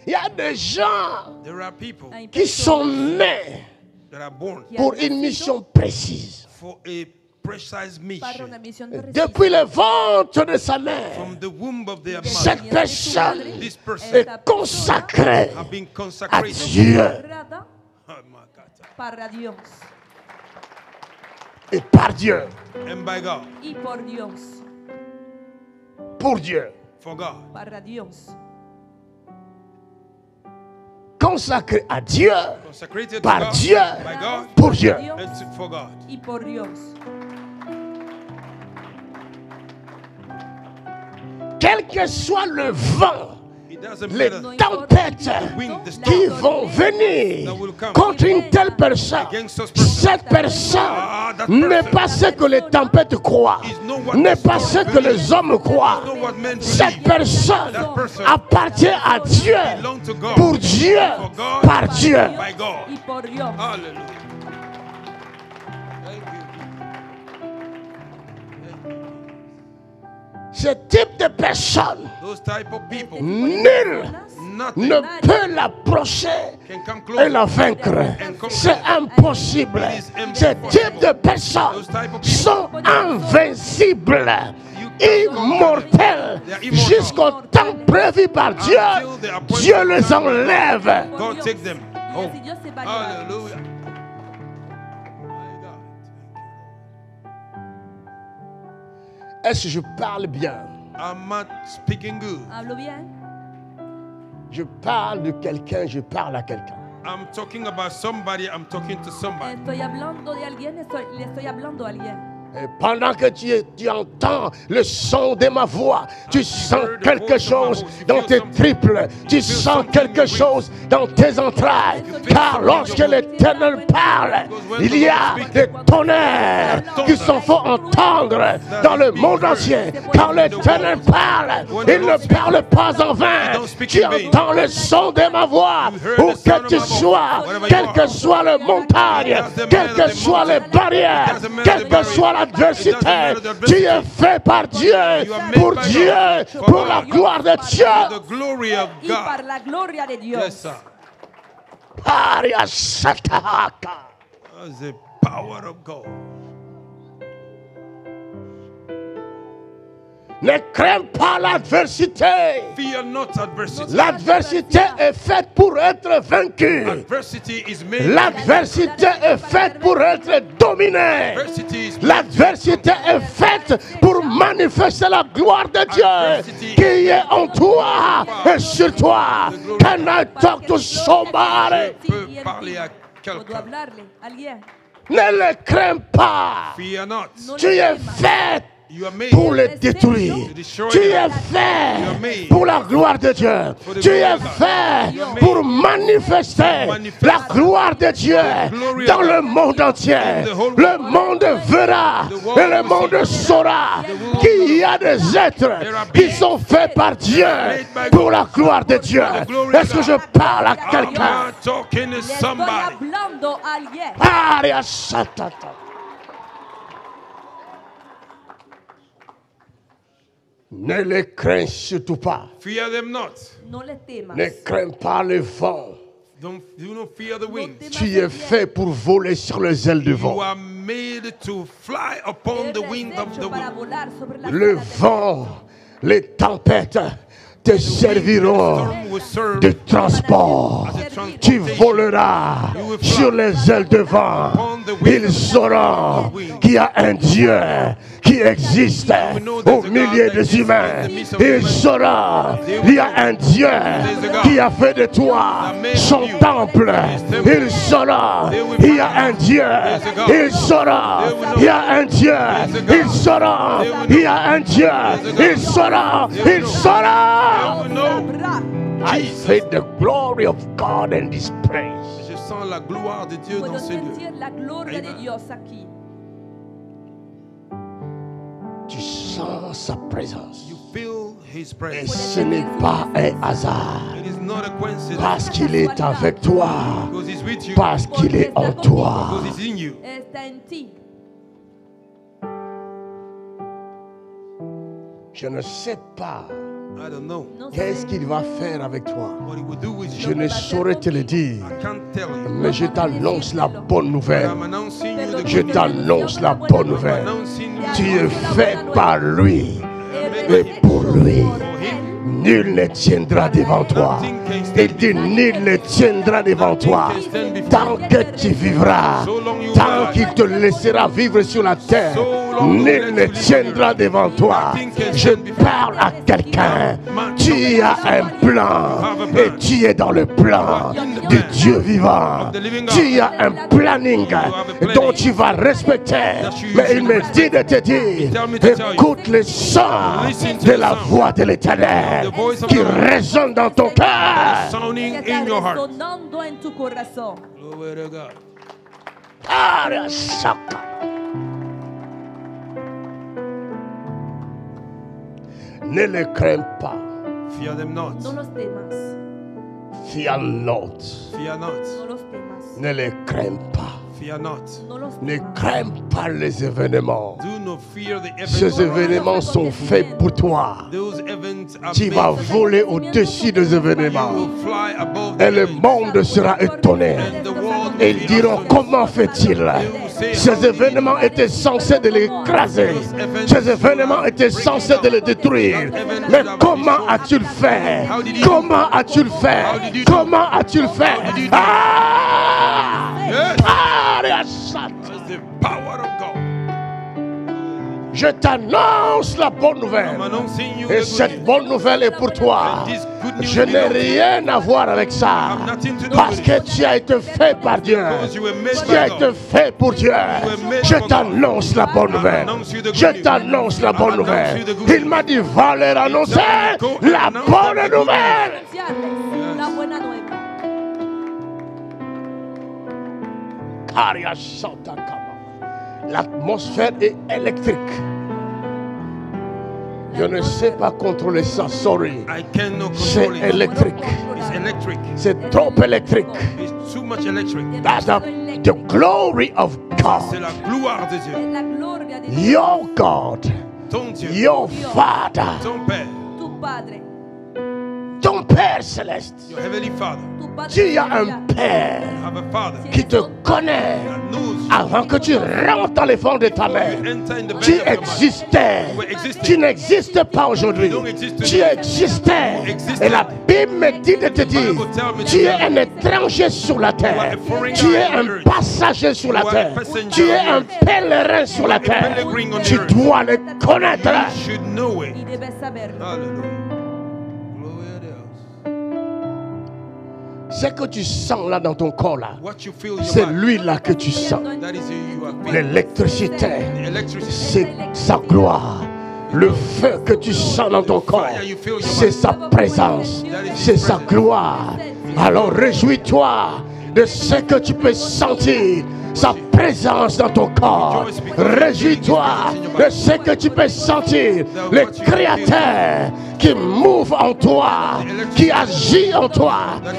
Il y a des gens There are people qui sont nés that are born pour une mission précise. for a precise mission. Depuis le ventre de sa mère, From the womb of their cette mother, personne this person est consacrée have been à consecrated. Dieu Oh my God. Para Dios et par Dieu, And by God, y por Dios, pour Dieu. for God. para Dios, Consacrée à Dieu, Consecrated to par God, Dieu, by God, pour Dieu. and for God. y por Dios. Quel que soit le vent, It doesn't les matter tempêtes qui vont venir contre une telle personne, cette personne n'est pas ce que les tempêtes croient, n'est pas ce que les hommes croient. Cette personne appartient à Dieu, belong to God, pour Dieu, for God, par Dieu. by God. Y por Dios. Hallelujah. Thank you. Ce type de personne, Those type of people, nul nothing ne peut l'approcher can come et close. la vaincre. C'est impossible. Ce type de personnes sont invincibles, immortels, jusqu'au temps prévu par Dieu. Dieu les enlève. God take them home. Y Dios se va a llevar. Hallelujah. My God. Est-ce que je parle bien? I'm not speaking good. Hablo bien. Je parle de quelqu'un, je parle à quelqu'un. I'm talking about somebody. I'm talking to somebody. Estoy hablando de alguien, le estoy hablando a alguien. Et pendant que tu entends le son de ma voix, tu sens quelque chose dans tes triples, tu sens quelque chose dans tes entrailles. Car lorsque l'Éternel parle, il y a des tonnerres qui s'en font entendre dans le monde entier. Quand l'Éternel parle, il ne parle pas en vain. Tu entends le son de ma voix, où que tu sois, quelle que soit la montagne, quelles que soient les barrières, quelle que soit l'adversité, tu es fait par Dieu, pour Dieu, pour la gloire de Dieu. The glory of Y God. para la gloria de Dios. Yes, sir. Paria Sataka. That's the power of God. Ne crains pas l'adversité. Fear not adversity. L'adversité est faite pour être vaincue. Adversity is made. L'adversité est faite pour être dominée. Adversity is L'adversité est faite pour manifester la gloire de Dieu qui est en toi et sur toi. Can I talk to somebody? peut parler à Puedo quelqu'un. hablarle a alguien. Ne le crains pas. Fear not. No Tu le es temas. fait You are made pour le détruire. Tu es fait pour la gloire de Dieu. Tu es fait pour manifester la gloire de Dieu dans le monde entier. Le monde verra et le monde saura qu'il y a des êtres qui sont faits par Dieu pour la gloire de Dieu. Est-ce que je parle à I'm quelqu'un? not talking to Estoy somebody. hablando a alguien. Aria satata. Ne les crains surtout pas. Fear them not. No le temas. Ne crains pas le vent. Do not fear the winds. Tu es fait pour voler sur les ailes du You vent. are made to fly upon the wind of the Hecho para wind. volar sobre las Le alas del vent, les tempêtes te serviront Storm will serve de transport. Tu voleras sur les ailes de vent. Ils sauront qu'il y a un Dieu qui existe au milieu des humains. Ils sauront qu'il y a un Dieu qui a fait de toi son temple. Ils sauront qu'il y a un Dieu. Ils sauront qu'il y a un Dieu. Ils sauront qu'il y a un Dieu. Ils sauront. Ils sauront. You know. I feel the glory of God in this place. Je sens la gloire de Dieu Puedo dans ce lieu. sentir la gloria de Amen. Dios aquí. Tu sens sa présence. You feel His Et presence. ce n'est pas un hasard. It is not a coincidence. Parce qu'il est avec toi. Because He's with you. Parce qu'il est en toi. Because He's in you. Está en ti. Je ne sais pas I don't know Non Qu'est-ce sais qu'il va faire avec toi? what he will do with Je you. ne saurais te le dire. I can't tell you. Mais je t'annonce la bonne nouvelle. I'm announcing you the Je good news. t'annonce la bonne I'm nouvelle. announcing you Tu the es good fait par lui. Et pour lui, nul ne tiendra devant toi. Il dit, nul ne tiendra devant toi. Tant que tu vivras, tant qu'il te laissera vivre sur la terre, nul ne tiendra devant toi. Je parle à quelqu'un. Tu as un plan et tu es dans le plan du Dieu vivant. Tu as un planning dont tu vas respecter. Mais il me dit de te dire, écoute le son de la voix de l'Éternel qui résonne dans ton cœur. sounding che in está your heart. resonando en tu corazón. Glory to God. Ne le crains pas. Fear them not. No los temas, Fear not. Fear not. no los temas, Ne le crains pas. Fear not. no los Ne temas. crains pas les événements. Do not fear the Ces events. événements sont faits pour toi. Those events are Tu vas made. voler au-dessus des You événements. will fly above Et the le events. monde sera étonné. And the world Et will ils be diront, astonished. comment fait-il? Ces événements étaient censés de l'écraser. Ces événements étaient censés de le détruire. Mais comment as-tu fait? Comment as-tu fait? Comment as-tu fait? Ah! Yes. Ah, That's the power of God. je t'annonce la bonne nouvelle. I'm announcing you Et the cette good news. bonne nouvelle est pour toi. And this good news Je n'ai belongs to you. rien à voir avec ça. Have nothing to do Parce with que it. tu as été fait par Dieu. Because you were made Tu as by été God. fait pour Dieu. made Je for t'annonce la bonne nouvelle. announce you the good Je news. t'annonce la I bonne announce nouvelle. you the good Il news. m'a dit, va leur annoncer Go and la announce bonne them the good nouvelle. Anunciarles la buena nueva. Aria Santa Kama. L'atmosphère est électrique. Je ne sais pas contrôler ça, sorry. I cannot C'est control it. électrique. It's electric. C'est trop électrique. It's too much electric. That's the glory of C'est God. la gloire de Dieu. Es la gloria de Dios. Your God, Ton Dieu. your Father, Ton Père. Tu Padre. ton Père céleste. Your heavenly Father. Tu Padre Tu as un celestial. Père Have a Father qui te connaît that knows avant que tu rentres dans les fonds de ta you mère. enter in the Tu belly of your mother. existais. You were existing. Tu n'existes pas aujourd'hui. You don't exist Tu today. existais. You existed. Et la Bible me dit de te dire, Bible tell me to tu es tell un you. étranger sur la You are terre. a foreigner Tu es on un the earth. passager sur la You are a terre. passenger Tu es on the un earth. pèlerin sur la You are a terre. pilgrim on the Tu earth. dois le connaître. You should know it. Y debes saberlo. Hallelujah. Glory to Dios. Ce que tu sens là dans ton corps là, What you feel in your c'est body, lui là que tu sens. that is who you are feeling. L'électricité, The electricity. c'est sa gloire. Le feu que tu sens dans ton corps, c'est sa présence, c'est sa gloire. Alors réjouis-toi de ce que tu peux sentir, sa présence dans ton corps. Réjouis-toi de ce que tu peux sentir, le Créateur qui move en toi, qui agit en toi.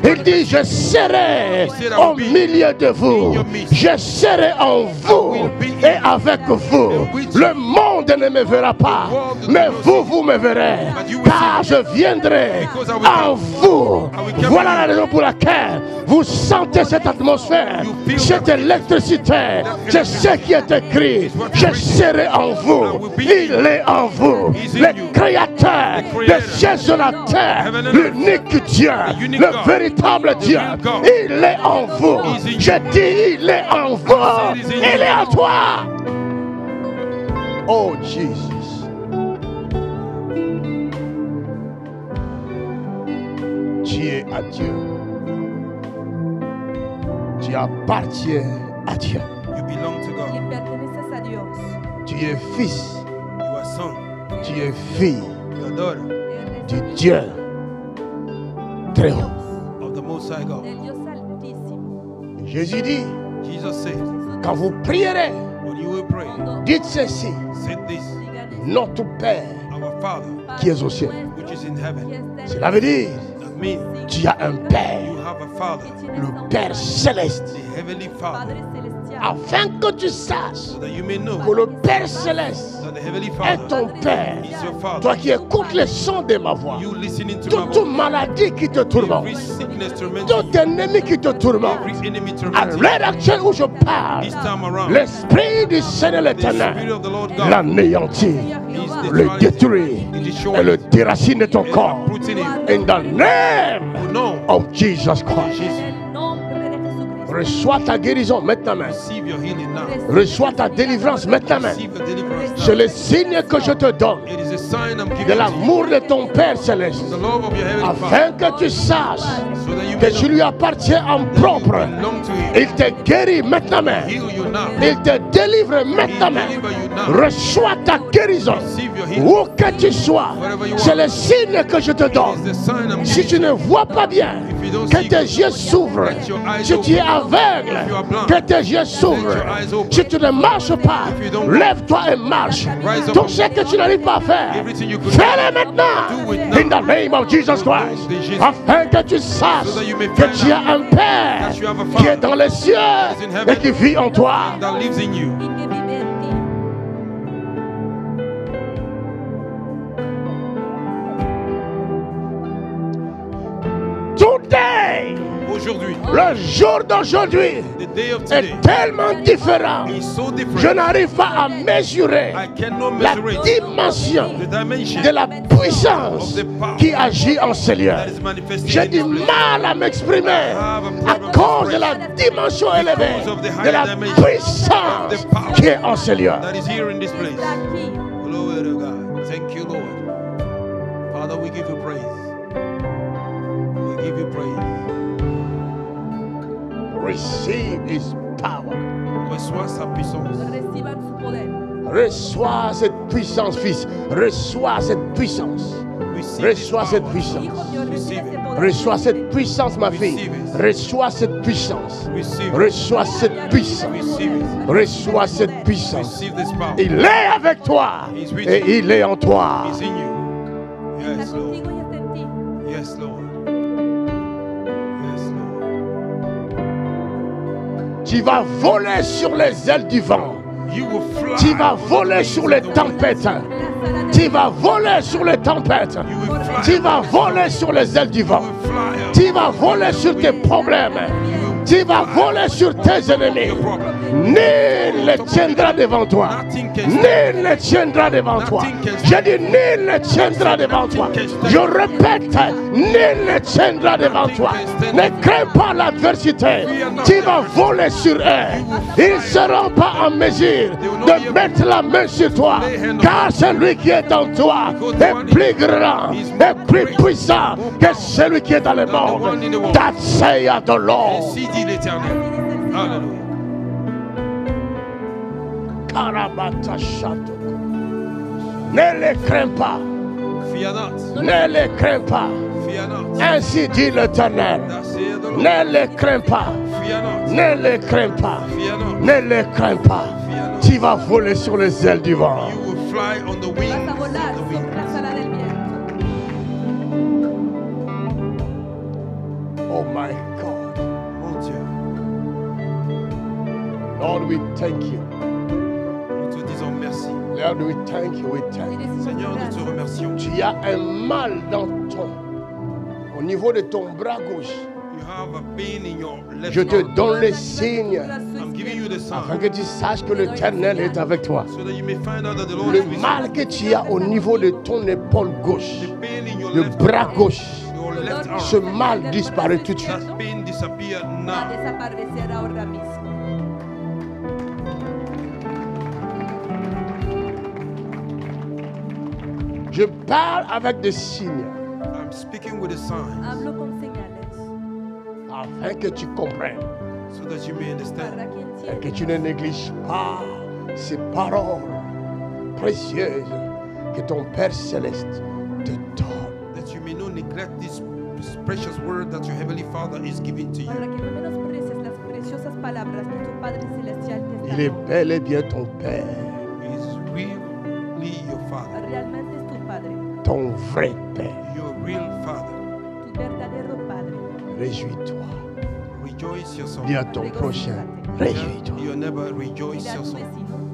Il dit, je serai au milieu de vous, je serai en vous et avec vous. Le monde ne me verra pas, mais vous me verrez, car je viendrai en vous. Voilà la raison pour laquelle vous sentez cette atmosphère, cette électricité. C'est ce qui est écrit. Je serai en vous. Il est en vous. Le Créateur des cieux et de la terre, l'unique Dieu, le véritable Dieu. Il est en vous. Je dis, il est en vous. Il est en toi. Oh Jesus. Tu es à Dieu. Tu appartiens à Dieu. You belong to Y God. perteneces a Dios. Tu es fils, You are son. tu es fille You are daughter Eres du Dieu très haut. of the Most High God. del Dios Altísimo. Jésus dit, Jesus said, quand vous prierez, when you will pray, Cuando dites ceci, say this, digan esto, notre Père our Father, qui est au ciel. Padre which is in heaven. nuestro, Cela veut dire, That means tu as un you Père, have a Father, le Père céleste. the Heavenly Father, Padre Celestial, afin que tu saches so that you may know que le Père Céleste that the Heavenly est Father ton Père. is your Father. Toi qui écoutes le son de ma voix, You listening to my toute voice. maladie qui te tourmente, Every sickness tormenting tout you. ennemi qui te tourmente, Every enemy à tormenting you. l'heure actuelle où je parle, This time around, l'Esprit du Seigneur the Spirit l'Éternel of the Lord God l'anéantit, is le destroying détruit it. He et destroys le it. déracine de ton And corps. uprooting it. In the name No. of Jesus Christ. Jesus. En el nombre de Jesucristo. Reçois ta guérison maintenant. Receive your healing now. Reçois ta délivrance maintenant. Receive your deliverance C'est now. le signe que je te donne It is a sign I'm de giving to you. l'amour de ton Père Céleste, The love of your Heavenly Father. afin que tu saches So that you que may tu know lui appartiens en that you propre. belong to Him. Il te guérit maintenant. Heal you now. Il te délivre He maintenant. deliver you now. Reçois ta guérison. Receive your healing. Où que tu sois, c'est le signe que je te It donne. is the sign I'm Si giving tu ne vois pas bien, If you don't que see tes good, yeux s'ouvrent. let your eyes Si tu es open. aveugle, If you are blind, que tes yeux s'ouvrent. let your eyes open. Si tu ne marches pas, If you don't walk, lève-toi et marche. rise up Tout and ce que tu n'arrives pas à faire, Everything you could fais-le do maintenant. it now. In the name of Jesus Christ. De Jésus. Afin que tu saches So that you may que find tu as out un Père that you have a qui Father est dans les cieux is in heaven et qui vit en toi. that lives in you. Y que vive en ti. Today, Aujourd'hui, le jour d'aujourd'hui the day of today est tellement différent. is so Je different. n'arrive pas à mesurer I cannot la measure it. dimension The dimension de la puissance qui agit en ces lieux. that is manifested J'ai in du this place. mal à m'exprimer à cause de la dimension élevée, de la puissance qui est en ces lieux. That is here in this place. Está aquí. Glory to God. Thank you, Lord. Father, we give you praise. We give you praise. Receive His power. Reçois sa puissance. Reciban su poder. Reçois cette puissance, fils. Reçois cette puissance. Receive this Reçois cette power. puissance. Hijo mío, recibe Receive ese it. poder. Reçois cette puissance, ma fille. Reçois cette puissance. Receive it. Reçois cette puissance. Receive it. Reçois cette puissance. Receive this power. Il est avec toi et il est en toi. It's in you. Está Yes, Lord. contigo y está en ti. Yes, Lord. Yes, Lord. Tu vas voler sur les ailes du vent. You will fly. Tu vas on the voler wings sur of les the wind. tempêtes. La sala de Tu vas voler sur les tempêtes. You will fly. Tu vas voler sur les ailes du You vent. will fly up. Tu vas voler sur tes problèmes. Tu vas voler sur tes ennemis. Nul ne tiendra devant toi. Nul ne tiendra devant toi. Je dis nul ne tiendra devant toi. Je répète, nul ne tiendra devant toi. Ne crains pas l'adversité. Tu vas voler sur eux. Ils ne seront pas en mesure de mettre la main sur toi. Car celui qui est en toi est plus grand et plus puissant que celui qui est dans le monde. That saith the Lord. Ainsi dit l'Éternel. Alléluia. Karabata Shato. Ne les crains pas. Fear not. Ne les crains pas. Fear not. Ainsi dit l'Éternel. Thus saith the Lord. Ne les crains pas. Fear not. Ne les crains pas. Fear not. Ne les crains pas. Tu vas voler sur les ailes du vent. You will fly on the wings Vas a volar of the sobre wind. la sala del viento. Oh my God. Mon Dieu, Lord, we thank you. nous te disons merci. Lord, we thank you. We thank you. Seigneur, nous te remercions. Tu as un mal dans au niveau de ton bras gauche. You have a pain in your left Je te arm. donne les signes I'm giving you the afin sign que tu saches que l'Éternel est avec toi. so that you may find out that the Lord Le is with you. mal que tu as au niveau de ton épaule gauche, The pain in your le left bras arm, gauche, your left arm, ce mal disparaît tout de suite. that pain disappear Va a now. desaparecer ahora mismo. Je parle avec des signes I'm speaking with a sign Hablo con señales afin que tu comprennes so that you may understand para que et entiendan que tu ne négliges pas ces paroles précieuses que ton Père Céleste te donne. that you may not neglect this precious word that your heavenly Father is giving to para you. que no menosprecies las preciosas palabras que tu Padre Celestial te está Il est dando. bel et bien ton Père, He is really your Father, Realmente es tu Padre, ton vrai Père. your real Father. tu verdadero Padre. Réjouis-toi. Rejoice yourself. Dis à ton prochain, Regocíjate. Réjouis-toi. Tell your neighbor, Dile rejoice a tu also. vecino,